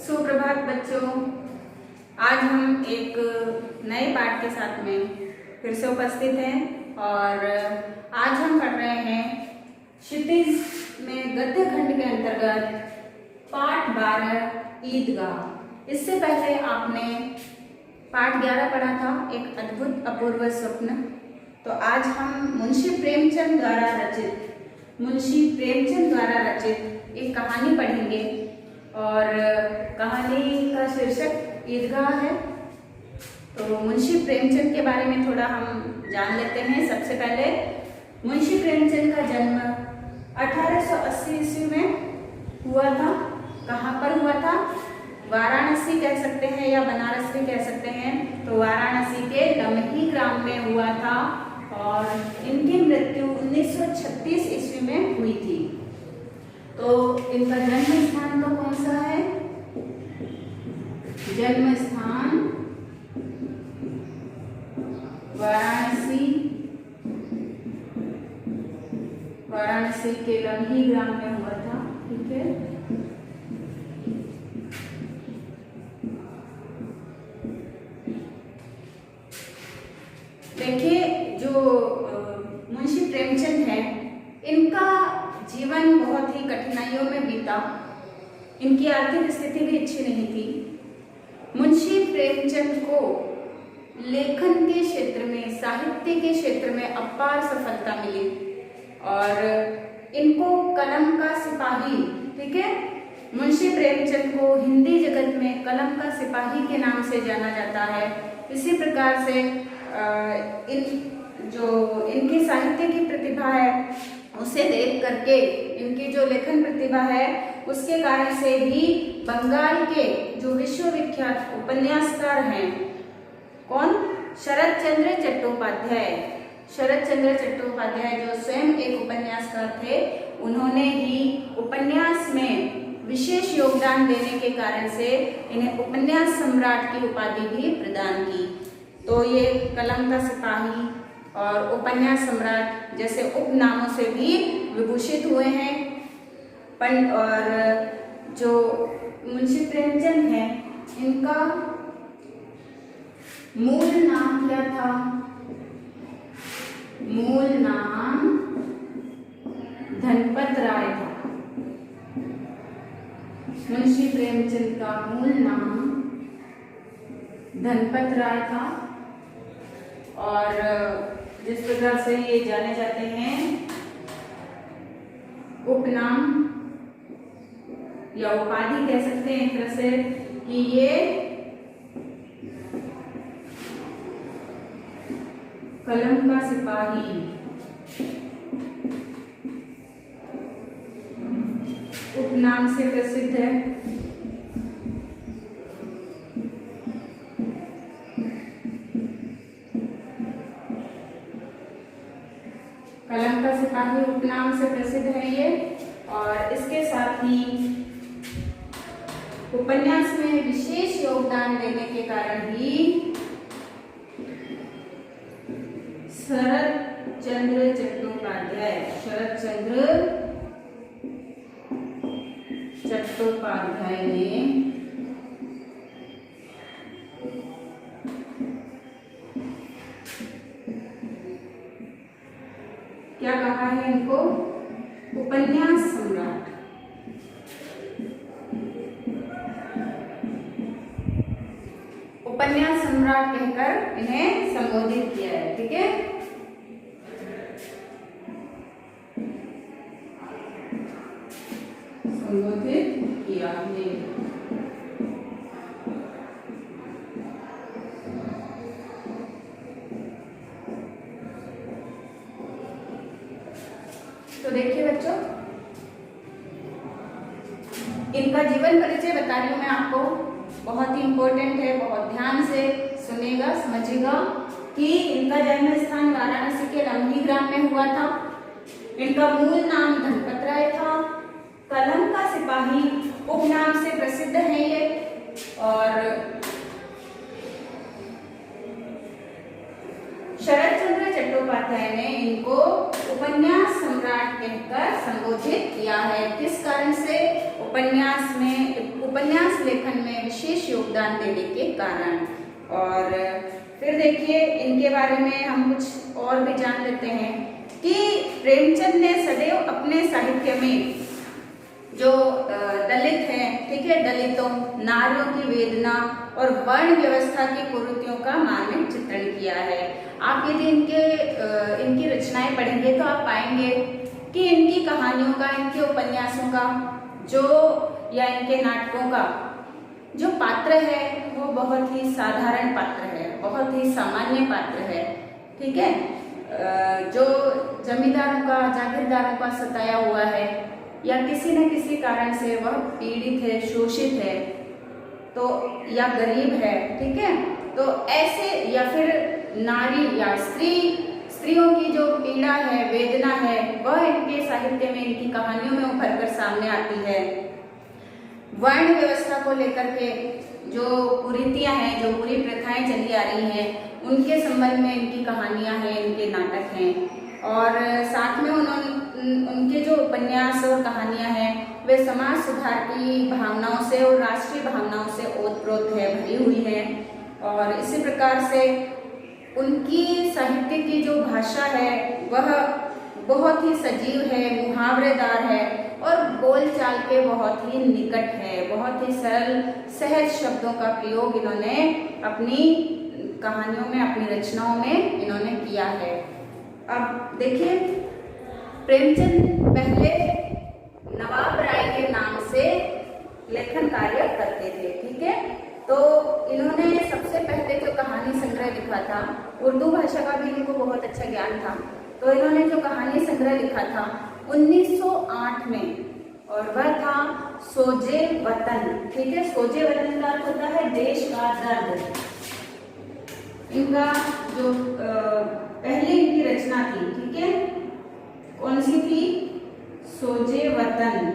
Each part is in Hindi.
सुप्रभात बच्चों। आज हम एक नए पाठ के साथ में फिर से उपस्थित हैं और आज हम पढ़ रहे हैं क्षितिज में गद्य खंड के अंतर्गत पाठ 12 ईदगाह। इससे पहले आपने पाठ 11 पढ़ा था, एक अद्भुत अपूर्व स्वप्न। तो आज हम मुंशी प्रेमचंद द्वारा रचित एक कहानी पढ़ेंगे और कहानी का शीर्षक ईदगाह है। तो मुंशी प्रेमचंद के बारे में थोड़ा हम जान लेते हैं। सबसे पहले मुंशी प्रेमचंद का जन्म 1880 ईस्वी में हुआ था। कहाँ पर हुआ था? वाराणसी कह सकते हैं या बनारस भी कह सकते हैं। तो वाराणसी के लमही ग्राम में हुआ था और इनकी मृत्यु 1936 ईस्वी में हुई थी। तो इनका जन्म स्थान तो कौन सा है? जन्म स्थान वाराणसी के लमही ग्राम में हुआ था। ठीक है। देखिए, जो मुंशी प्रेमचंद है, इनका जीवन बहुत ही कठिनाइयों में बीता। इनकी आर्थिक स्थिति भी अच्छी नहीं थी। मुंशी प्रेमचंद को लेखन के क्षेत्र में, साहित्य के क्षेत्र में अपार सफलता मिली और इनको कलम का सिपाही, ठीक है, मुंशी प्रेमचंद को हिंदी जगत में कलम का सिपाही के नाम से जाना जाता है। इसी प्रकार से इनकी साहित्य की प्रतिभा है, उसे देख करके इनकी जो लेखन प्रतिभा है उसके कारण से ही बंगाल के जो विश्वविख्यात उपन्यासकार हैं, कौन? शरद चंद्र चट्टोपाध्याय जो स्वयं एक उपन्यासकार थे, उन्होंने ही उपन्यास में विशेष योगदान देने के कारण से इन्हें उपन्यास सम्राट की उपाधि भी प्रदान की। तो ये कलम का सिपाही और उपन्यास सम्राट जैसे उपनामों से भी विभूषित हुए हैं। और जो मुंशी प्रेमचंद है, इनका मूल नाम क्या था? मूल नाम धनपत राय था। मुंशी प्रेमचंद का मूल नाम धनपत राय था और जिस प्रकार से ये जाने जाते हैं, उपनाम या उपाधि कह सकते हैं एक तरह से कि ये कलम का सिपाही, उपनाम से प्रसिद्ध है। कलम का सिपाही उपनाम से प्रसिद्ध है ये। और इसके साथ ही उपन्यास में विशेष योगदान देने के कारण ही शरद चंद्र चट्टोपाध्याय ने क्या कहा है इनको? उपन्यास सम्राट। उपन्यास सम्राट कहकर इन्हें संबोधित किया है। ठीक है। संबोधित किया है। तो देखिए बच्चों, इनका जीवन परिचय बता रही हूं मैं आपको, बहुत ही इंपॉर्टेंट है, बहुत ध्यान से सुनेगा, समझिएगा कि इनका जन्म स्थान वाराणसी के लमही ग्राम में हुआ था। इनका मूल नाम धनपत राय था। कलम का सिपाही उपनाम से प्रसिद्ध है ये। और शरद चंद्र चट्टोपाध्याय ने इनको उपन्यास सम्राट कहकर संबोधित किया है। किस कारण से? उपन्यास लेखन विशेष योगदान देने के कारण। और फिर देखिए इनके बारे में हम कुछ और भी जान लेते हैं कि प्रेमचंद ने सदैव अपने साहित्य में जो दलित हैं, ठीक है, दलितों, नारियों की वेदना और वर्ण व्यवस्था की कुरीतियों का मार्मिक चित्रण किया है। आप यदि इनकी रचनाएं पढ़ेंगे तो आप पाएंगे कि इनकी कहानियों का, इनके उपन्यासों का जो या इनके नाटकों का जो पात्र है वो बहुत ही साधारण पात्र है, बहुत ही सामान्य पात्र है, ठीक है। जो जमींदारों का, जागीरदारों का सताया हुआ है या किसी न किसी कारण से वह पीड़ित है, शोषित है, तो या गरीब है, ठीक है, तो ऐसे, या फिर नारी या स्त्रियों की जो पीड़ा है, वेदना है, वह इनके साहित्य में, इनकी कहानियों में उभर कर सामने आती है। वर्ण व्यवस्था को लेकर के जो कुरीतियां हैं, जो बुरी प्रथाएं चली आ रही हैं, उनके संबंध में इनकी कहानियां हैं, इनके नाटक हैं। और साथ में उनके जो उपन्यास और कहानियां हैं वे समाज सुधार की भावनाओं से और राष्ट्रीय भावनाओं से ओतप्रोत है, भरी हुई है। और इसी प्रकार से उनकी साहित्य की जो भाषा है वह बहुत ही सजीव है, मुहावरेदार है और बोलचाल के बहुत ही निकट है। बहुत ही सरल सहज शब्दों का प्रयोग इन्होंने अपनी कहानियों में, अपनी रचनाओं में इन्होंने किया है। अब देखिए प्रेमचंद पहले नवाब राय के नाम से लेखन कार्य करते थे, ठीक है। तो इन्होंने सबसे पहले जो कहानी संग्रह लिखा था, उर्दू भाषा का भी इनको बहुत अच्छा ज्ञान था, तो इन्होंने जो कहानी संग्रह लिखा था 1908 में, और वह था सोजे वतन, ठीक है। सोजे वतन का अर्थ होता है देश का दर्द। इनका जो पहले इनकी रचना थी, ठीक है, कौन सी थी? सोजे वतन,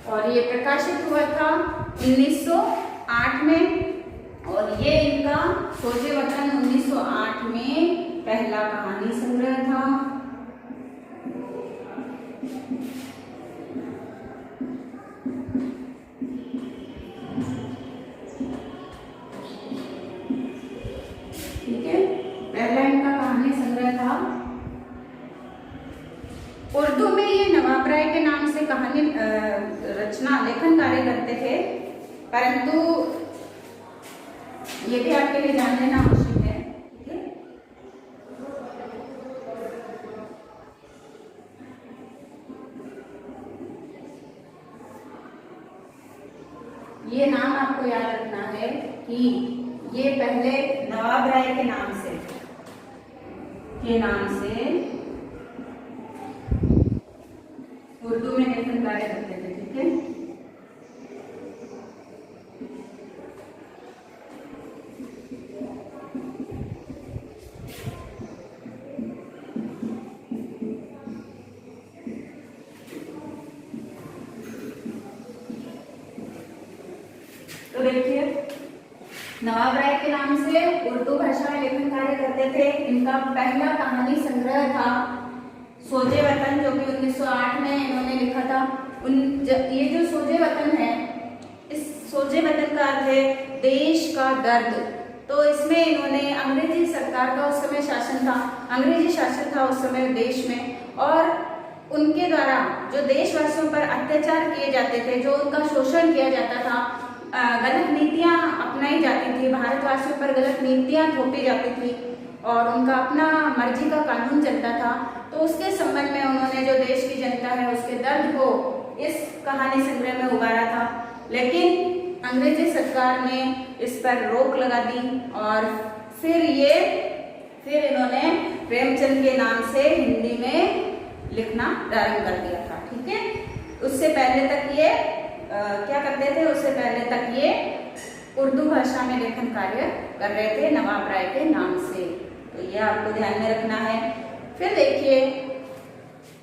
और ये प्रकाशित हुआ था 1908 में। और ये इनका सोजे वतन 1908 में पहला कहानी संग्रह था। ठीक है, पहला इनका कहानी संग्रह था। उर्दू में ये नवाब राय के नाम से कहानी रचना लेखन कार्य करते थे, परंतु ये भी आपके लिए जान लेना आवश्यक है, ठीक है। ये नाम आपको याद रखना है कि ये पहले नवाब राय के नाम से उर्दू में लेखन कार्य करते थे, ठीक है। तो देखिए नवाब राय के नाम से उर्दू भाषा में लेखन कार्य करते थे। इनका पहला कहानी संग्रह था सोजे वतन, जो कि 1908 में इन्होंने लिखा था। ये जो सोजे वतन है, इस सोजे वतन का अर्थ है देश का दर्द। तो इसमें इन्होंने अंग्रेजी सरकार का उस समय शासन था, अंग्रेजी शासन था उस समय देश में, और उनके द्वारा जो देशवासियों पर अत्याचार किए जाते थे, जो उनका शोषण किया जाता था, गलत नीतियां अपनाई जाती थी, भारतवासियों पर गलत नीतियां थोपी जाती थी और उनका अपना मर्जी का कानून चलता था। तो उसके संबंध में उन्होंने जो देश की जनता है उसके दर्द को इस कहानी संग्रह में उभारा था। लेकिन अंग्रेजी सरकार ने इस पर रोक लगा दी और फिर इन्होंने प्रेमचंद के नाम से हिंदी में लिखना प्रारंभ कर दिया था, ठीक है। उससे पहले तक ये क्या करते थे? उससे पहले तक ये उर्दू भाषा में लेखन कार्य कर रहे थे नवाब राय के नाम से। तो ये आपको ध्यान में रखना है। फिर देखिए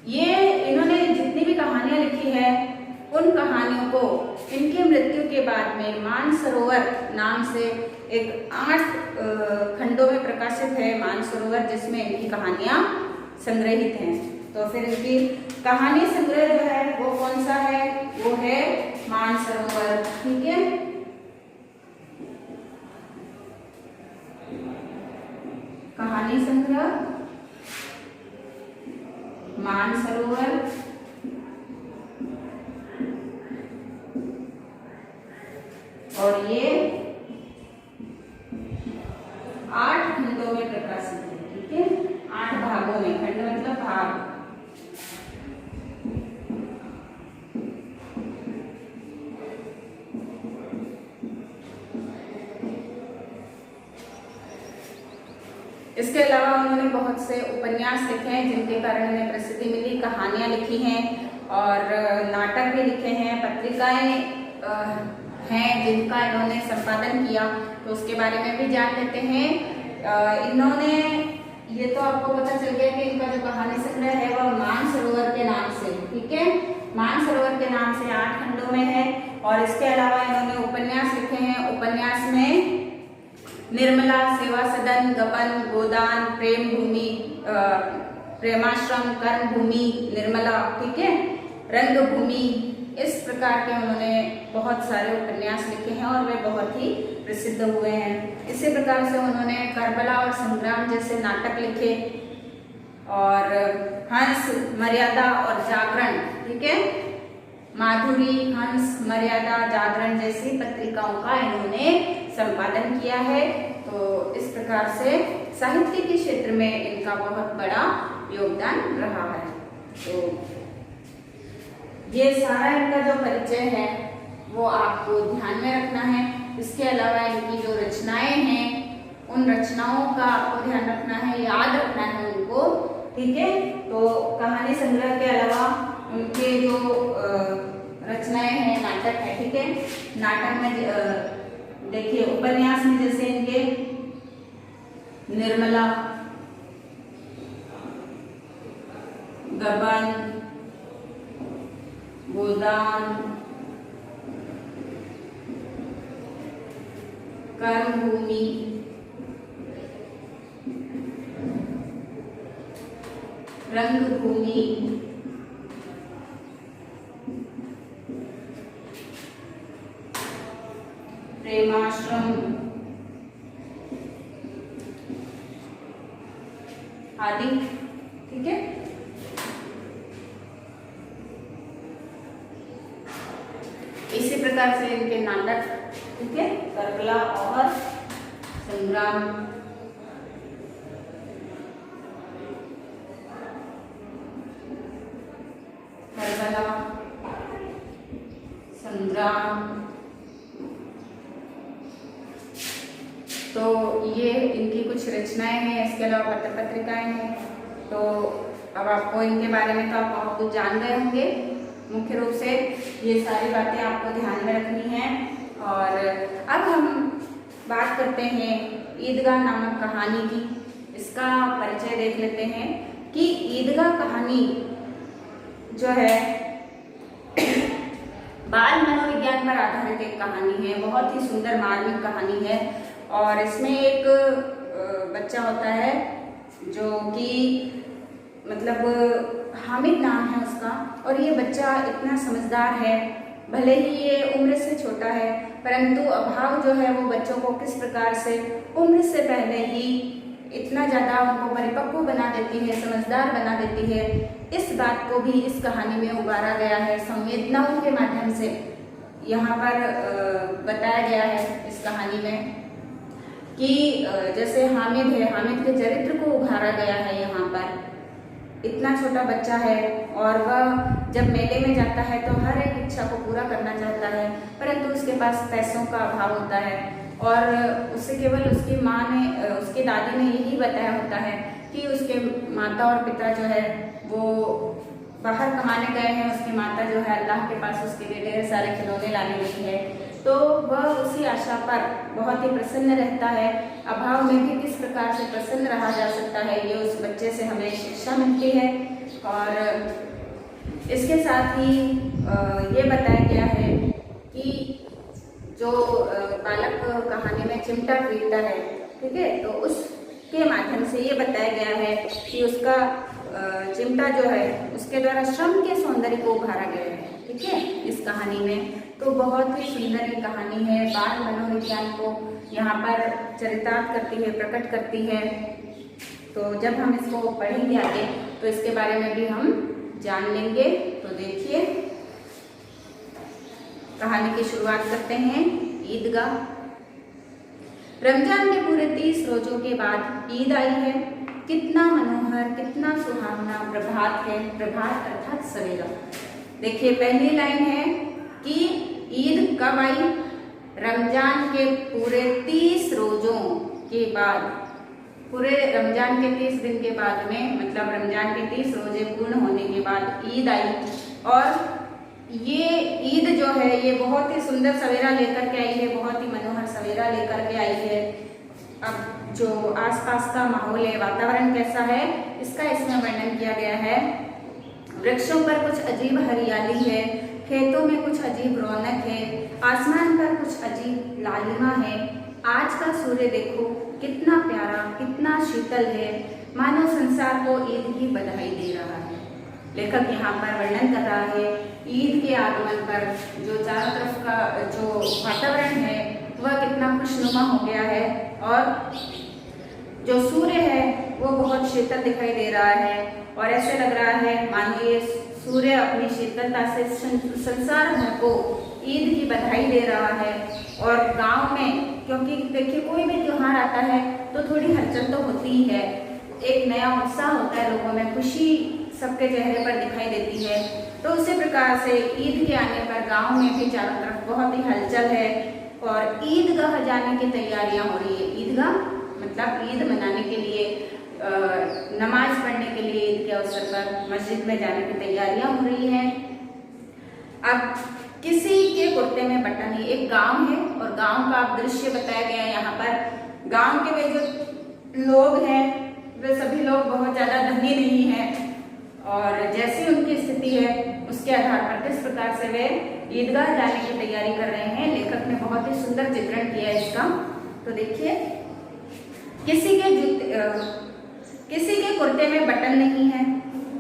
ये इन्होंने जितनी भी कहानियां लिखी है उन कहानियों को इनकी मृत्यु के बाद में मानसरोवर नाम से एक 8 खंडों में प्रकाशित है मानसरोवर, जिसमें इनकी कहानियां संग्रहित हैं। तो फिर इनकी कहानी संग्रह जो है वो कौन सा है? वो है मानसरोवर। और ये 8 खंडों में प्रकाशित है। ठीक है, 8 भागों में, खंड मतलब भाग। इसके अलावा उन्होंने बहुत से उपन्यास लिखे हैं जिनके कारण उन्हें प्रसिद्धि मिली, कहानियां लिखी हैं और नाटक भी लिखे हैं, पत्रिकाएं हैं जिनका इन्होंने संपादन किया, तो उसके बारे में भी जान लेते हैं। इन्होंने, ये तो आपको पता चल गया कि इनका जो कहानी संग्रह है वह मानसरोवर के नाम से, ठीक है, मानसरोवर के नाम से 8 खंडों में है। और इसके अलावा इन्होंने उपन्यास लिखे हैं। उपन्यास में निर्मला, सेवा सदन, गबन, गोदान, प्रेम भूमि, प्रेमाश्रम, कर्म भूमि, निर्मला, ठीक है, रंगभूमि, इस प्रकार के उन्होंने बहुत सारे उपन्यास लिखे हैं और वे बहुत ही प्रसिद्ध हुए हैं। इसी प्रकार से उन्होंने करबला और संग्राम जैसे नाटक लिखे और हंस, मर्यादा और जागरण, ठीक है, माधुरी, हंस, मर्यादा, जागरण जैसी पत्रिकाओं का इन्होंने संपादन किया है। तो इस प्रकार से साहित्य के क्षेत्र में इनका बहुत बड़ा योगदान रहा है। तो ये सारा इनका जो परिचय है वो आपको ध्यान में रखना है। इसके अलावा इनकी जो रचनाएं हैं उन रचनाओं का आपको ध्यान रखना है, याद रखना है उनको, ठीक है। तो कहानी संग्रह के अलावा उनके जो रचनाएं हैं, नाटक है, ठीक है, नाटक में देखिए उपन्यास में जैसे इनके निर्मला, गबन, गोदान, कर्मभूमि, रंगभूमि, प्रेमाश्रम आदि, ठीक है। इसी प्रकार से इनके नाटक, ठीक है, करबला और संग्राम, करबला, संग्राम, तो ये इनकी कुछ रचनाएं हैं। इसके अलावा पत्र पत्रिकाएं हैं। तो अब आपको इनके बारे में तो आप बहुत कुछ जान गए होंगे। मुख्य रूप से ये सारी बातें आपको ध्यान में रखनी हैं। और अब हम बात करते हैं ईदगाह नामक कहानी की। इसका परिचय देख लेते हैं कि ईदगाह कहानी जो है बाल मनोविज्ञान पर आधारित एक कहानी है। बहुत ही सुंदर मार्मिक कहानी है। और इसमें एक बच्चा होता है जो कि मतलब हामिद नाम है उसका, और ये बच्चा इतना समझदार है, भले ही ये उम्र से छोटा है, परंतु अभाव जो है वो बच्चों को किस प्रकार से उम्र से पहले ही इतना ज़्यादा उनको परिपक्व बना देती है, समझदार बना देती है, इस बात को भी इस कहानी में उबारा गया है। संवेदनाओं के माध्यम से यहाँ पर बताया गया है इस कहानी में कि जैसे हामिद है, हामिद के चरित्र को उभारा गया है यहाँ पर। इतना छोटा बच्चा है और वह जब मेले में जाता है तो हर एक इच्छा को पूरा करना चाहता है, परंतु उसके पास पैसों का अभाव होता है। और उससे केवल उसकी माँ ने, उसकी दादी ने यही बताया होता है कि उसके माता और पिता जो है वो बाहर कमाने गए हैं। उसकी माता जो है अल्लाह के पास उसके लिए ढेर सारे खिलौने लाने गई है। तो वह उसी आशा पर बहुत ही प्रसन्न रहता है। अभाव में भी किस प्रकार से प्रसन्न रहा जा सकता है, ये उस बच्चे से हमें शिक्षा मिलती है। और इसके साथ ही ये बताया गया है कि जो बालक कहानी में चिमटा खरीदता है, ठीक है, तो उसके माध्यम से ये बताया गया है कि उसका चिमटा जो है उसके द्वारा श्रम के सौंदर्य को उभारा गया है, ठीक है, इस कहानी में। तो बहुत ही सुंदर ये कहानी है, बाल मनोविज्ञान को यहाँ पर चरितार्थ करती है, प्रकट करती है। तो जब हम इसको पढ़ेंगे आगे तो इसके बारे में भी हम जान लेंगे। तो देखिए, कहानी की शुरुआत करते हैं। ईदगाह। रमजान के पूरे 30 रोजों के बाद ईद आई है। कितना मनोहर, कितना सुहावना प्रभात है। प्रभात अर्थात सवेरा। देखिए पहली लाइन है कि ईद कब आई? रमजान के पूरे 30 रोजों के बाद, पूरे रमजान के 30 दिन के बाद में, मतलब रमजान के 30 रोजे पूर्ण होने के बाद ईद आई। और ये ईद जो है ये बहुत ही सुंदर सवेरा लेकर के आई है, बहुत ही मनोहर सवेरा लेकर के आई है। अब जो आसपास का माहौल है, वातावरण कैसा है, इसका इसमें वर्णन किया गया है। वृक्षों पर कुछ अजीब हरियाली है, खेतों में कुछ अजीब रौनक है, आसमान पर कुछ अजीब लालिमा है। आज का सूर्य देखो कितना प्यारा, कितना शीतल है, मानो संसार को ईद की बधाई दे रहा है। लेखक यहाँ पर वर्णन कर रहा है ईद के आगमन पर जो चारों तरफ का जो वातावरण है वह कितना खुशनुमा हो गया है, और जो सूर्य है वो बहुत शीतल दिखाई दे रहा है। और ऐसे लग रहा है मानो ये सूर्य अपनी शीतलता से संसार भर को ईद की बधाई दे रहा है। और गांव में, क्योंकि देखिए कोई भी त्योहार आता है तो थोड़ी हलचल तो होती ही है, एक नया उत्साह होता है लोगों में, खुशी सबके चेहरे पर दिखाई देती है। तो उसी प्रकार से ईद के आने पर गांव में भी चारों तरफ बहुत ही हलचल है और ईदगाह जाने की तैयारियां हो रही है। ईदगाह मतलब ईद मनाने के लिए, नमाज पढ़ने के लिए ईद के अवसर पर मस्जिद में जाने की तैयारियां हो रही हैं। अब किसी के कुर्ते में बटन नहीं। एक गांव है और गांव का दृश्य बताया गया है यहाँ पर। गांव के वे जो लोग हैं वे सभी लोग बहुत ज्यादा धनी नहीं हैं, और जैसी उनकी स्थिति है उसके आधार पर किस प्रकार से वे ईदगाह जाने की तैयारी कर रहे हैं। लेखक ने बहुत ही सुंदर चित्रण किया है इसका। तो देखिए किसी के कुर्ते में बटन नहीं है,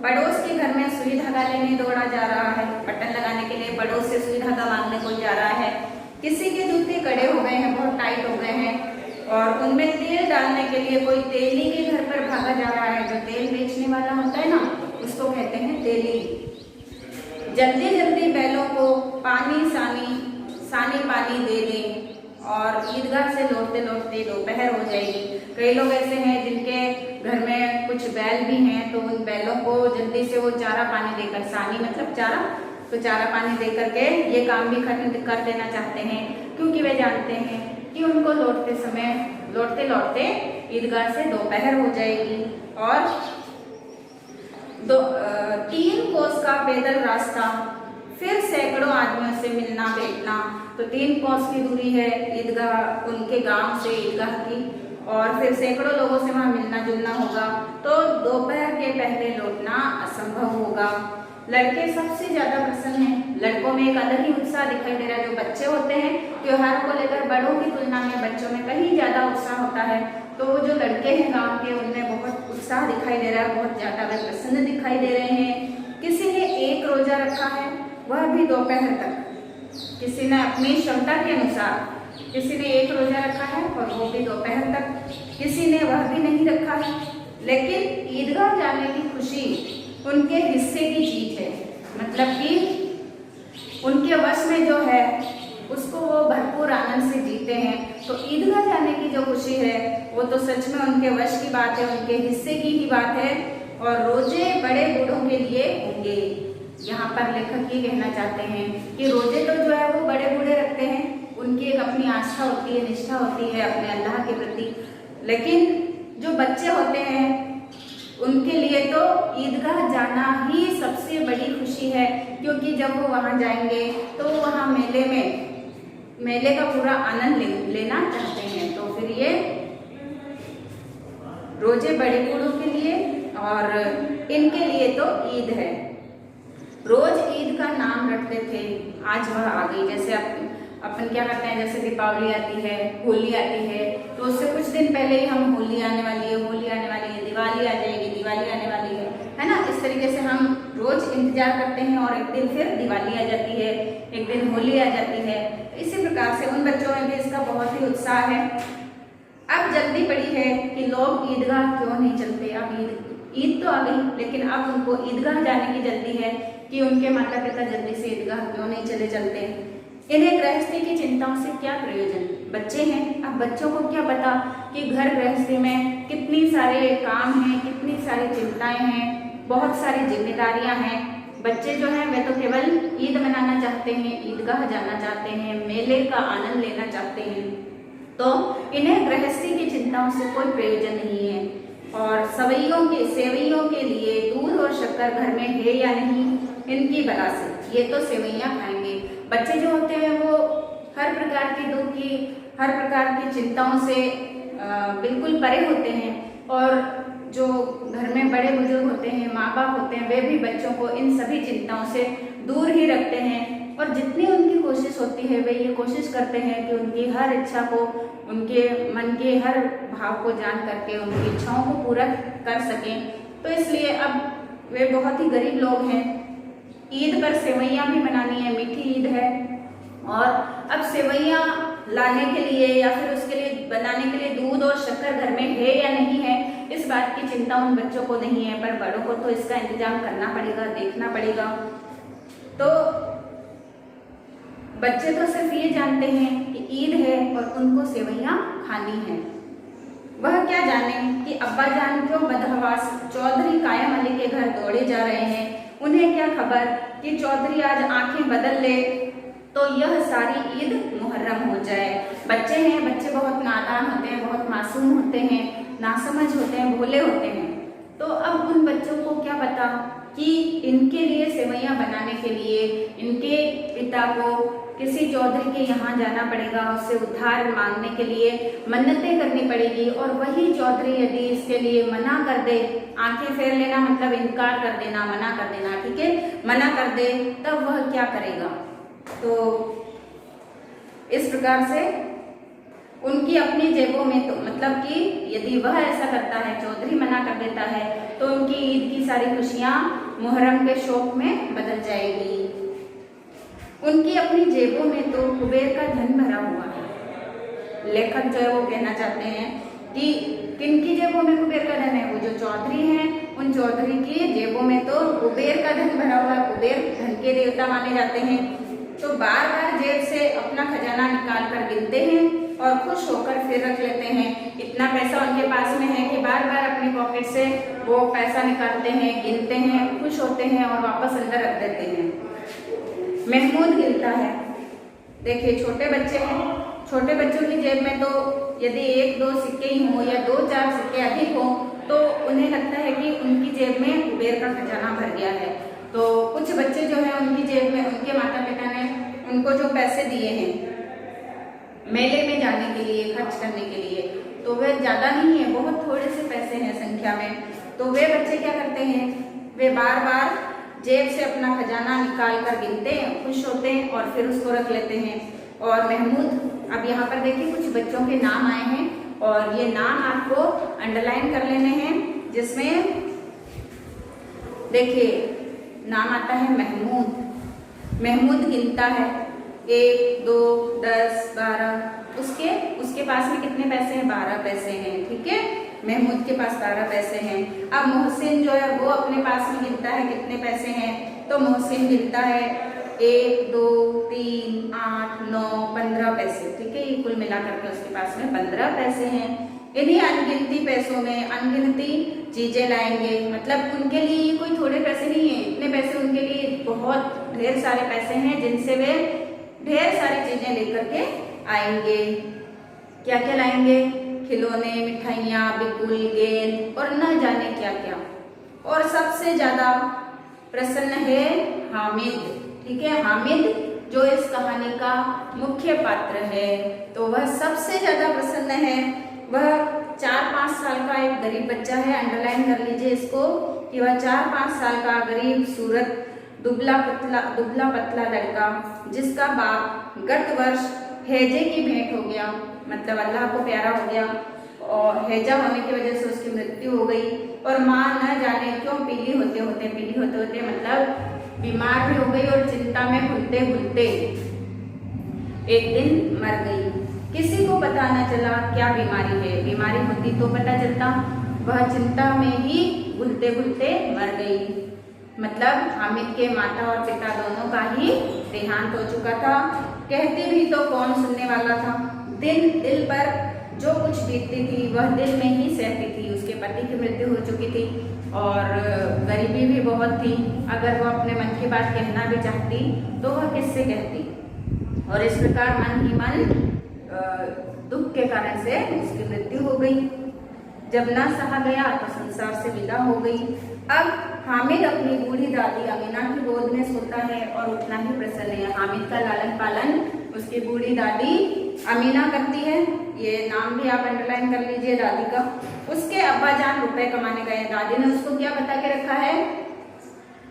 पड़ोस के घर में सुई धागा लेने दौड़ा जा रहा है, बटन लगाने के लिए पड़ोस से सुई धागा मांगने कोई जा रहा है। किसी के जूते कड़े हो गए हैं, बहुत टाइट हो गए हैं, और उनमें तेल डालने के लिए कोई तेली के घर पर भागा जा रहा है। जो तेल बेचने वाला होता है ना, उसको कहते हैं तेली। जल्दी जल्दी बैलों को सानी पानी दे दें, और ईदगाह से लौटते लौटते दोपहर हो जाएगी। कई लोग ऐसे हैं जिनके घर में कुछ बैल भी हैं, तो उन बैलों को जल्दी से वो चारा पानी देकर, सानी मतलब चारा, तो चारा पानी दे करके ये काम भी खत्म कर देना चाहते हैं, क्योंकि वे जानते हैं कि उनको लौटते लौटते ईदगाह से दोपहर हो जाएगी। और 3 कोस का पैदल रास्ता, फिर सैकड़ों आदमियों से मिलना बैठना। तो 3 कोस की दूरी है ईदगाह, उनके गांव से ईदगाह की, और फिर सैकड़ों लोगों से वहां मिलना जुलना होगा। तो दोपहर के पहले लौटना असंभव होगा। लड़के सबसे ज्यादा प्रसन्न हैं। लड़कों में एक अलग ही उत्साह दिखाई दे रहा है। जो बच्चे होते हैं त्योहारों को लेकर बड़ों की तुलना में बच्चों में कहीं ज्यादा उत्साह होता है, तो वो जो लड़के हैं गांव के उनमें बहुत उत्साह दिखाई दे रहा है, बहुत ज्यादा वे प्रसन्न दिखाई दे रहे हैं। किसी ने 1 रोजा रखा है, वह भी दोपहर तक। किसी ने अपनी क्षमता के अनुसार, किसी ने 1 रोजा रखा है और वो भी दोपहर तक, किसी ने वह भी नहीं रखा है। लेकिन ईदगाह जाने की खुशी उनके हिस्से की चीज है, मतलब कि उनके वश में जो है उसको वो भरपूर आनंद से जीते हैं। तो ईदगाह जाने की जो खुशी है वो तो सच में उनके वश की बात है, उनके हिस्से की ही बात है। और रोजे बड़े बूढ़ों के लिए होंगे। यहाँ पर लेखक ये कहना चाहते हैं कि रोजे तो जो है वो बड़े बूढ़े रखते हैं, उनकी एक अपनी आस्था होती है, निष्ठा होती है अपने अल्लाह के प्रति। लेकिन जो बच्चे होते हैं उनके लिए तो ईदगाह जाना ही सबसे बड़ी खुशी है, क्योंकि जब वो वहाँ जाएंगे तो वो वहाँ मेले का पूरा आनंद लेना चाहते हैं। तो फिर ये रोजे बड़े बूढ़ों के लिए और इनके लिए तो ईद है। रोज ईद का नाम रखते थे, आज वह आ गई। जैसे अपन क्या करते हैं, जैसे दीपावली आती है, होली आती है, तो उससे कुछ दिन पहले ही हम होली आने वाली है, होली आने वाली है, दिवाली आ जाएगी, दिवाली आने वाली है ना। इस तरीके से हम रोज इंतजार करते हैं और एक दिन फिर दिवाली आ जाती है, एक दिन होली आ जाती है। इसी प्रकार से उन बच्चों में भी इसका बहुत ही उत्साह है। अब जल्दी पड़ी है कि लोग ईदगाह क्यों नहीं चलते। अब ईद तो आ गई, लेकिन अब उनको ईदगाह जाने की जल्दी है कि उनके माता पिता जल्दी से ईदगाह क्यों नहीं चलते। इन्हें गृहस्थी की चिंताओं से क्या प्रयोजन? बच्चे हैं, अब बच्चों को क्या पता कि घर गृहस्थी में कितनी सारे काम हैं, कितनी सारी चिंताएं हैं, बहुत सारी जिम्मेदारियां हैं। बच्चे जो हैं वे तो केवल ईद मनाना चाहते हैं, ईदगाह जाना चाहते हैं, मेले का आनंद लेना चाहते हैं, तो इन्हें गृहस्थी की चिंताओं से कोई प्रयोजन नहीं है। और सेवइयों के लिए दूध और शक्कर घर में है या नहीं, इनकी बला से ये तो सेवइयां खाएंगे। बच्चे जो होते हैं वो हर प्रकार की दुख की, हर प्रकार की चिंताओं से बिल्कुल परे होते हैं। और जो घर में बड़े बुजुर्ग होते हैं, माँ बाप होते हैं, वे भी बच्चों को इन सभी चिंताओं से दूर ही रखते हैं। और जितनी उनकी कोशिश होती है वे ये कोशिश करते हैं कि उनकी हर इच्छा को, उनके मन के हर भाव को जान करके उनकी इच्छाओं को पूरा कर सकें। तो इसलिए अब वे बहुत ही गरीब लोग हैं। ईद पर सेवइयां भी बनानी है, मीठी ईद है, और अब सेवइयां लाने के लिए या फिर उसके लिए बनाने के लिए दूध और शक्कर घर में है या नहीं है, इस बात की चिंता उन बच्चों को नहीं है, पर बड़ों को तो इसका इंतजाम करना पड़ेगा, देखना पड़ेगा। तो बच्चे तो सिर्फ ये जानते हैं कि ईद है और उनको सेवइयां खानी है। वह क्या जाने कि अब्बा जान क्यों बदहवास चौधरी कायम अली के घर दौड़े जा रहे हैं। उन्हें क्या खबर कि चौधरी आज आंखें बदल ले तो यह सारी ईद मुहर्रम हो जाए। बच्चे हैं, बच्चे बहुत नादान होते हैं, बहुत मासूम होते हैं, नासमझ होते हैं, भोले होते हैं। तो अब उन बच्चों को क्या पता कि इनके लिए सेवइयां बनाने के लिए इनके पिता को किसी चौधरी के यहाँ जाना पड़ेगा, उससे उद्धार मांगने के लिए मन्नतें करनी पड़ेगी। और वही चौधरी यदि इसके लिए मना कर दे, आंखें फेर लेना मतलब इनकार कर देना, मना कर देना, ठीक है, मना कर दे, तब वह क्या करेगा। तो इस प्रकार से उनकी अपनी जेबों में, तो मतलब कि यदि वह ऐसा करता है, चौधरी मना कर देता है, तो उनकी ईद की सारी खुशियां मुहर्रम के शौक में बदल जाएगी। उनकी अपनी जेबों में तो कुबेर का धन भरा हुआ है। लेखक जो है वो कहना चाहते हैं कि किनकी जेबों में कुबेर का धन है, वो जो चौधरी हैं, उन चौधरी की जेबों में तो कुबेर का धन भरा हुआ है। कुबेर धन के देवता माने जाते हैं। तो बार बार जेब से अपना खजाना निकाल कर गिनते हैं और खुश होकर फिर रख लेते हैं। इतना पैसा उनके पास में है कि बार बार अपनी पॉकेट से वो पैसा निकालते हैं, गिनते हैं, खुश होते हैं और वापस अंदर रख देते हैं। महमूद गिनता है। देखिए छोटे बच्चे हैं, छोटे बच्चों की जेब में तो यदि 1-2 सिक्के ही हों या 2-4 सिक्के अधिक हों तो उन्हें लगता है कि उनकी जेब में कुबेर का खजाना भर गया है। तो कुछ बच्चे जो है उनकी जेब में उनके माता पिता ने उनको जो पैसे दिए हैं मेले में जाने के लिए, खर्च करने के लिए, तो वे ज़्यादा नहीं है, बहुत थोड़े से पैसे हैं संख्या में। तो वे बच्चे क्या करते हैं, वे बार बार जेब से अपना खजाना निकाल कर गिनते हैं, खुश होते हैं और फिर उसको रख लेते हैं। और महमूद, अब यहाँ पर देखिए कुछ बच्चों के नाम आए हैं और ये नाम आपको अंडरलाइन कर लेने हैं, जिसमें देखिए नाम आता है महमूद। महमूद गिनता है 1, 2, 10, 12, उसके पास में कितने पैसे हैं, 12 पैसे हैं, ठीक है, महमूद के पास 12 पैसे हैं। अब मोहसिन जो है वो अपने पास में गिनता है कितने पैसे हैं, तो मोहसिन गिनता है 1, 2, 3, 8, 9, 15 पैसे, ठीक है, ये कुल मिलाकर के उसके पास में 15 पैसे हैं। इन्हीं अनगिनती पैसों में अनगिनती चीजें लाएंगे, मतलब उनके लिए ये कोई थोड़े पैसे नहीं है, इतने पैसे उनके लिए बहुत ढेर सारे पैसे हैं जिनसे वे ढेर सारी चीजें लेकर के आएंगे। क्या क्या लाएंगे, खिलौने, मिठाइयाँ, बिल्कुल, गेंद और न जाने क्या क्या। और सबसे ज्यादा प्रसन्न है हामिद, ठीक है, हामिद जो इस कहानी का मुख्य पात्र है, तो वह सबसे ज्यादा प्रसन्न है। वह 4-5 साल का एक गरीब बच्चा है, अंडरलाइन कर लीजिए इसको कि वह 4-5 साल का गरीब सूरत दुबला पतला लड़का, जिसका बाप गत वर्ष हैजे की भेंट हो गया, मतलब अल्लाह को प्यारा हो गया और हैजा होने की वजह से उसकी मृत्यु हो गई। और माँ न जाने क्यों पीली होते होते मतलब बीमार भी हो गई और चिंता में घुलते घुलते एक दिन मर गई। किसी को पता न चला क्या बीमारी है, बीमारी होती तो पता चलता, वह चिंता में ही घुलते घुलते मर गई। मतलब हामिद के माता और पिता दोनों का ही देहांत हो चुका था। कहती भी तो कौन सुनने वाला था। दिल पर जो कुछ बीतती थी वह दिल में ही सहती थी। उसके पति की मृत्यु हो चुकी थी और गरीबी भी बहुत थी। अगर वो अपने मन की बात कहना भी चाहती तो वह किससे कहती। और इस प्रकार मन ही मन दुख के कारण से उसकी मृत्यु हो गई। जब न सहा गया तो संसार से विदा हो गई। अब हामिद अपनी बूढ़ी दादी अमीना की गोद में सोता है और उतना ही प्रसन्न है। हामिद का लालन पालन उसकी बूढ़ी दादी अमीना करती है। ये नाम भी आप अंडरलाइन कर लीजिए दादी का। उसके अब्बा जान रुपए कमाने गए। दादी ने उसको क्या बता के रखा है?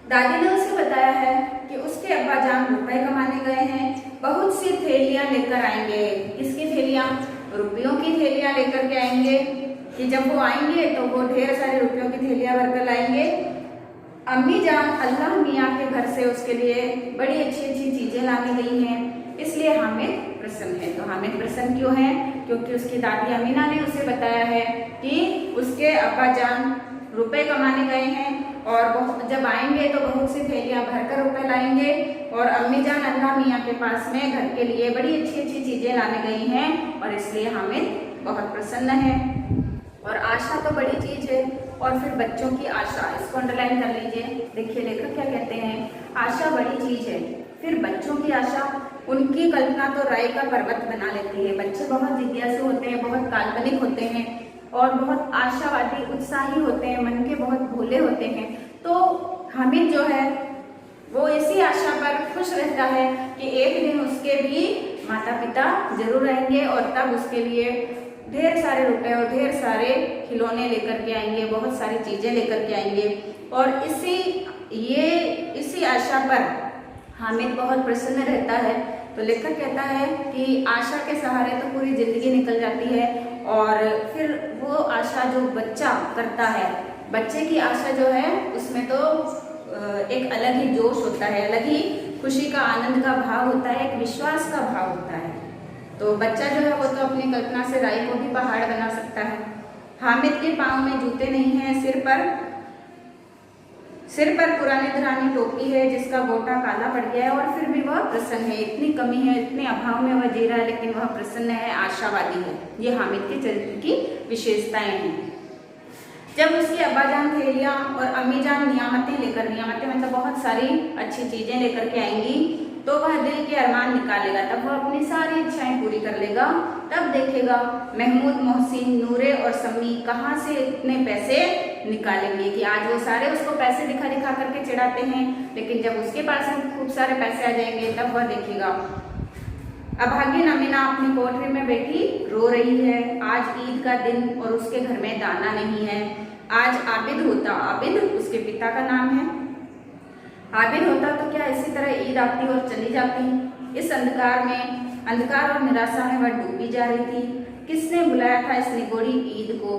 दादी ने उसे बताया है कि उसके अब्बा जान रुपए कमाने गए हैं, बहुत सी थैलियां लेकर आएंगे। किसकी थैलियां? रुपयों की थैलियां लेकर के आएंगे कि जब वो आएंगे तो वो ढेर सारे रुपयों की थैलियां भरकर लाएंगे। अम्मी जान अल्लाह मियाँ के घर से उसके लिए बड़ी अच्छी अच्छी चीजें लाने गई हैं, इसलिए हामिद प्रसन्न है। तो हामिद प्रसन्न क्यों है? क्योंकि उसकी दादी अमीना ने उसे बताया है कि उसके अब्बा जान रुपए कमाने गए हैं और जब आएंगे तो बहुत सी थैलियां भरकर रुपए लाएंगे। और अम्मी जान अल्लाह मियाँ के पास में घर के लिए बड़ी अच्छी अच्छी चीजें लाने गई हैं और इसलिए हामिद बहुत प्रसन्न है। और आशा तो बड़ी चीज है। और फिर बच्चों की आशा, इसको अंडरलाइन कर लीजिए। देखिए लेखक क्या कहते हैं, आशा बड़ी चीज है। फिर बच्चों की आशा, उनकी कल्पना तो राय का पर्वत बना लेती है। बच्चे बहुत जिज्ञासु होते हैं, बहुत काल्पनिक होते हैं और बहुत आशावादी, उत्साही होते हैं, मन के बहुत भोले होते हैं। तो हामिद जो है वो इसी आशा पर खुश रहता है कि एक दिन उसके भी माता पिता जरूर आएंगे और तब उसके लिए ढेर सारे रुपए और ढेर सारे खिलौने लेकर के आएंगे, बहुत सारी चीजें लेकर के आएंगे। और इसी आशा पर हामिद बहुत प्रसन्न रहता है। तो लेखक कहता है कि आशा के सहारे तो पूरी जिंदगी निकल जाती है और फिर वो आशा जो बच्चा करता है, बच्चे की आशा जो है उसमें तो एक अलग ही जोश होता है, अलग ही खुशी का, आनंद का भाव होता है, एक विश्वास का भाव होता है। तो बच्चा जो है वो तो अपनी कल्पना से राई को भी पहाड़ बना सकता है। हामिद के पाँव में जूते नहीं हैं, सिर पर पुरानी पुरानी टोपी है जिसका गोटा काला पड़ गया है और फिर भी वह प्रसन्न है। इतनी कमी है, इतने अभाव में वह जी रहा है लेकिन वह प्रसन्न है, आशावादी है। ये हामिद के चरित्र की विशेषताएं हैं। जब उसके अब्बा जान थैलियां और अम्मी जान नियामतें मतलब बहुत सारी अच्छी चीजें लेकर के आएंगी तो वह दिल के अरमान निकालेगा, तब वह अपनी सारी इच्छाएं पूरी कर लेगा। तब देखेगा महमूद, मोहसिन, नूरे और सम्मी कहाँ से इतने पैसे निकालेंगे कि आज वो सारे उसको पैसे दिखा दिखा करके चिढ़ाते हैं, लेकिन जब उसके पास में खूब सारे पैसे आ जाएंगे तब वह देखेगा। अभागिन अमीना अपनी कोठरी में बैठी रो रही है। आज ईद का दिन और उसके घर में दाना नहीं है। आज आबिद होता, आबिद उसके पिता का नाम है, आबिद होता तो क्या इसी तरह ईद आती और चली जाती। इस अंधकार और निराशा में वह डूबी जा रही थी। किसने बुलाया था इस निगोड़ी ईद को?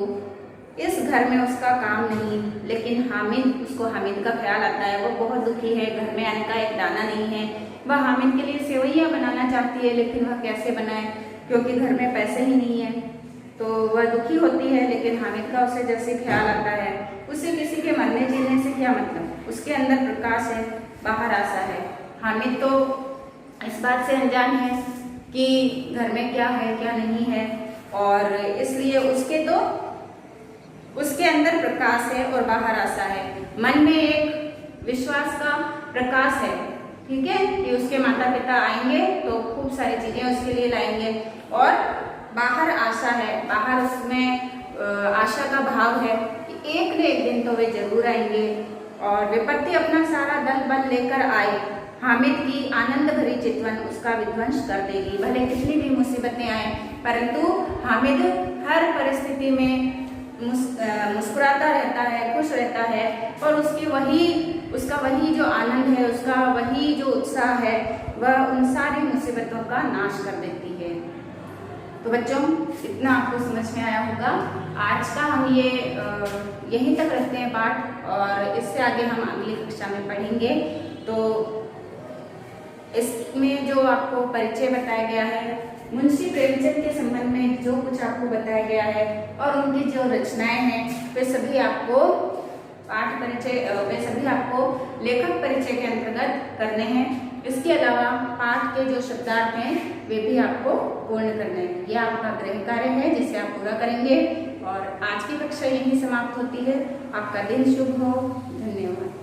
इस घर में उसका काम नहीं, लेकिन उसको हामिद का ख्याल आता है। वो बहुत दुखी है, घर में अन्न का एक दाना नहीं है। वह हामिद के लिए सेवैयाँ बनाना चाहती है लेकिन वह कैसे बनाए क्योंकि घर में पैसे ही नहीं है। तो वह दुखी होती है लेकिन हामिद का उसे जैसे ख्याल आता है, उसे किसी के मरने जीने से क्या मतलब। उसके अंदर प्रकाश है, बाहर आशा है। हामिद तो इस बात से अनजान है कि घर में क्या है क्या नहीं है और इसलिए उसके अंदर प्रकाश है और बाहर आशा है। मन में एक विश्वास का प्रकाश है, ठीक है, कि उसके माता पिता आएंगे तो खूब सारी चीजें उसके लिए लाएंगे। और बाहर आशा है, बाहर उसमें आशा का भाव है कि एक न एक दिन तो वे जरूर आएंगे और विपत्ति अपना सारा दल बल लेकर आए, हामिद की आनंद भरी चितवन उसका विध्वंस कर देगी। भले कितनी भी मुसीबतें आए परंतु हामिद हर परिस्थिति में मुस्कुराता रहता है, खुश रहता है और उसका वही जो आनंद है, उसका वही जो उत्साह है, वह उन सारी मुसीबतों का नाश कर देती है। तो बच्चों इतना आपको समझ में आया होगा। आज का हम ये यहीं तक रखते हैं पाठ और इससे आगे हम अगली कक्षा में पढ़ेंगे। तो इसमें जो आपको परिचय बताया गया है, मुंशी प्रेमचंद के संबंध में जो कुछ आपको बताया गया है और उनकी जो रचनाएं हैं वे सभी आपको पाठ परिचय वे सभी आपको लेखक परिचय के अंतर्गत करने हैं। इसके अलावा पाठ के जो शब्दार्थ हैं वे भी आपको पूर्ण करने हैं। यह आपका गृह कार्य है जिसे आप पूरा करेंगे। और आज की कक्षा यहीं समाप्त होती है। आपका दिन शुभ हो। धन्यवाद।